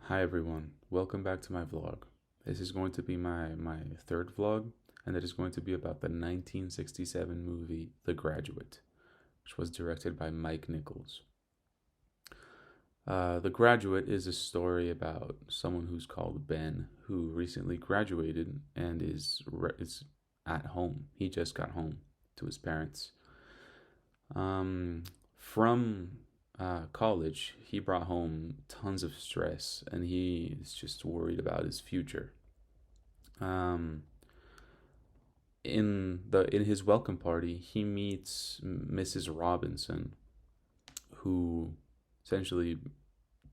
Hi everyone, welcome back to my vlog. This is going to be my third vlog, and it is going to be about the 1967 movie The Graduate, which was directed by Mike Nichols. The Graduate is a story about someone who's called Ben, who recently graduated and is at home. He just got home to his parents. From college, he brought home tons of stress, and he is just worried about his future. Um, in his welcome party, he meets Mrs. Robinson, who essentially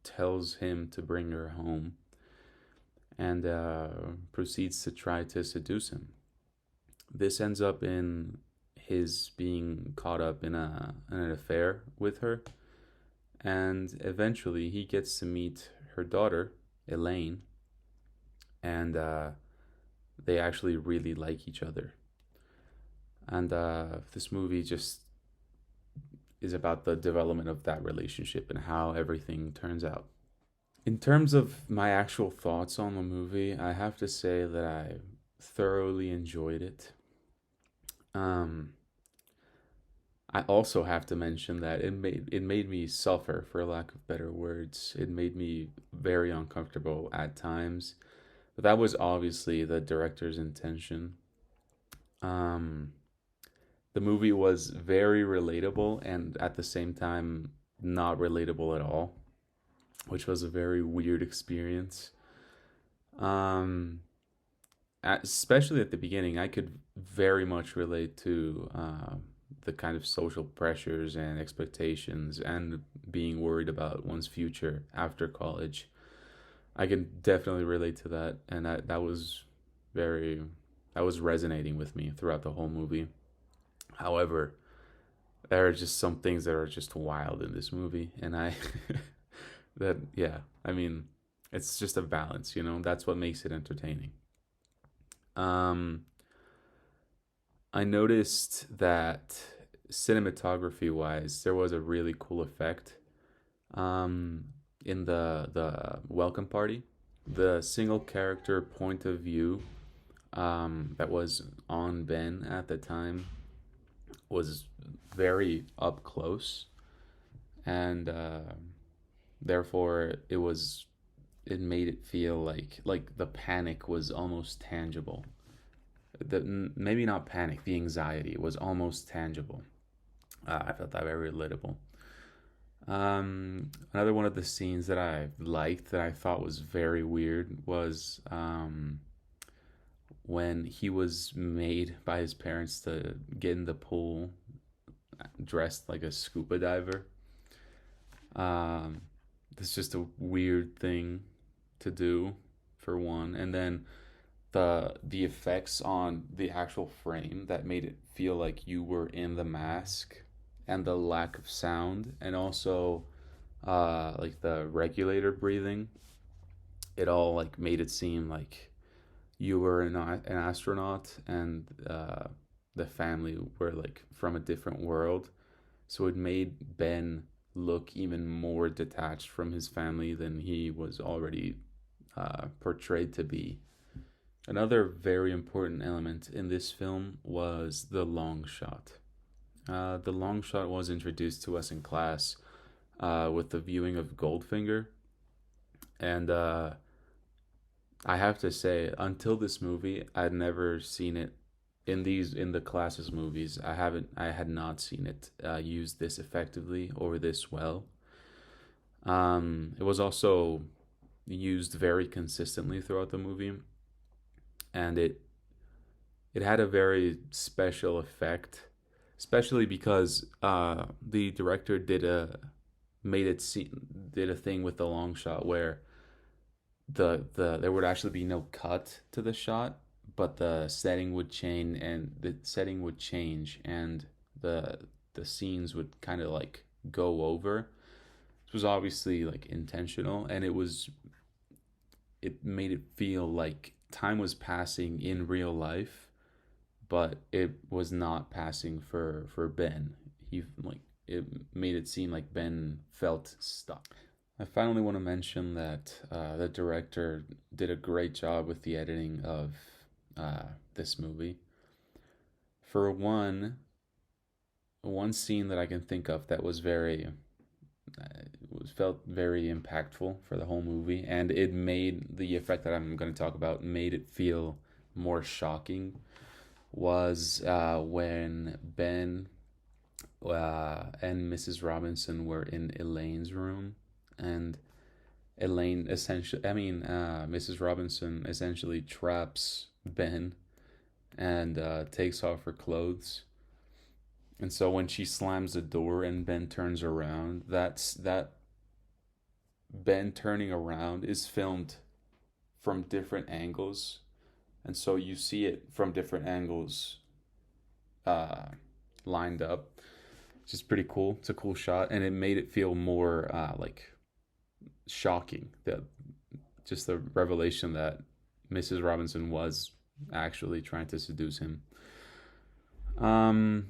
tells him to bring her home and proceeds to try to seduce him. This ends up in his being caught up in an affair with her, and eventually he gets to meet her daughter, Elaine, and they actually really like each other. And this movie just is about the development of that relationship and how everything turns out. In terms of my actual thoughts on the movie, I have to say that I thoroughly enjoyed it. Um, I also have to mention that it made me suffer, for lack of better words. It made me very uncomfortable at times, but that was obviously the director's intention. Um, the movie was very relatable and at the same time not relatable at all, which was a very weird experience. Um, Especially at the beginning, I could very much relate to the kind of social pressures and expectations and being worried about one's future after college. I can definitely relate to that, and that was very that was resonating with me throughout the whole movie. However, there are just some things that are just wild in this movie, and I that yeah, I mean, it's just a balance, you know. That's what makes it entertaining. Um, I noticed that cinematography wise, there was a really cool effect um, in the welcome party. The single character point of view that was on Ben at the time was very up close, and therefore it made it feel like the panic was almost tangible. Maybe not panic, the anxiety was almost tangible. I felt that very relatable. Another one of the scenes that I liked that I thought was very weird was when he was made by his parents to get in the pool dressed like a scuba diver. Um, that's just a weird thing to do, for one, and then the effects on the actual frame that made it feel like you were in the mask, and the lack of sound, and also like the regulator breathing, it all like made it seem like you were an astronaut, and the family were like from a different world. So it made Ben look even more detached from his family than he was already portrayed to be. Another very important element in this film was the long shot. The long shot was introduced to us in class with the viewing of Goldfinger, and I have to say, until this movie, I'd never seen it in the classes movies. I had not seen it used this effectively or this well. It was also used very consistently throughout the movie, and it had a very special effect, especially because the director did a thing with the long shot where there would actually be no cut to the shot, but the setting would change, and the scenes would kind of like go over. This was obviously like intentional, and it made it feel like time was passing in real life, but it was not passing for Ben. He like it made it seem like Ben felt stuck. I finally want to mention that the director did a great job with the editing of this movie. For one scene that I can think of that was felt very impactful for the whole movie, and it made the effect that I'm going to talk about made it feel more shocking. Was when Ben and Mrs. Robinson were in Elaine's room, and Mrs. Robinson essentially traps Ben and takes off her clothes. And so when she slams the door and Ben turns around, that Ben turning around is filmed from different angles, and so you see it from different angles uh, lined up. It's just pretty cool. It's a cool shot, and it made it feel more like shocking. Just the revelation that Mrs. Robinson was actually trying to seduce him. Um,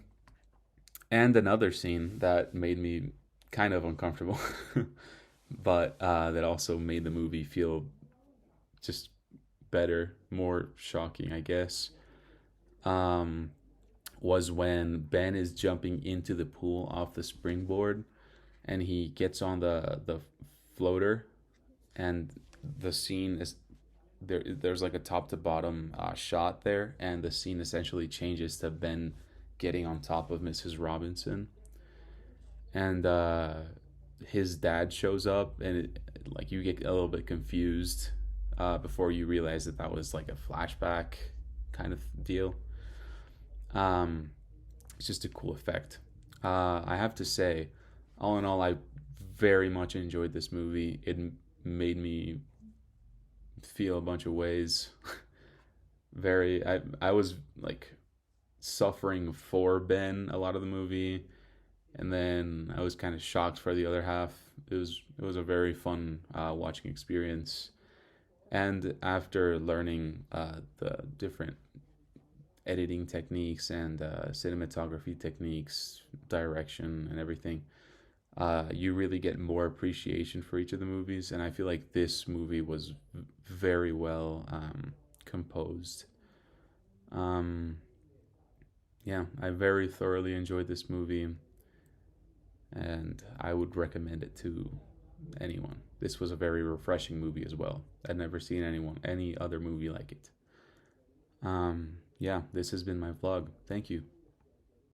and another scene that made me kind of uncomfortable, but that also made the movie feel just better, more shocking, I guess. Um, was when Ben is jumping into the pool off the springboard, and he gets on the floater, and the scene is there's like a top to bottom shot there, and the scene essentially changes to Ben getting on top of Mrs. Robinson, and his dad shows up, and like you get a little bit confused before you realize that that was like a flashback kind of deal. um, it's just a cool effect. I have to say, all in all, I very much enjoyed this movie. It made me feel a bunch of ways. I was like suffering for Ben a lot of the movie, and then I was kind of shocked for the other half. It was a very fun watching experience, and after learning the different editing techniques and cinematography techniques, direction, and everything, you really get more appreciation for each of the movies. And I feel like this movie was very well composed. Um, yeah, I very thoroughly enjoyed this movie, and I would recommend it to anyone. This was a very refreshing movie as well. I'd never seen any other movie like it. Yeah, this has been my vlog. Thank you.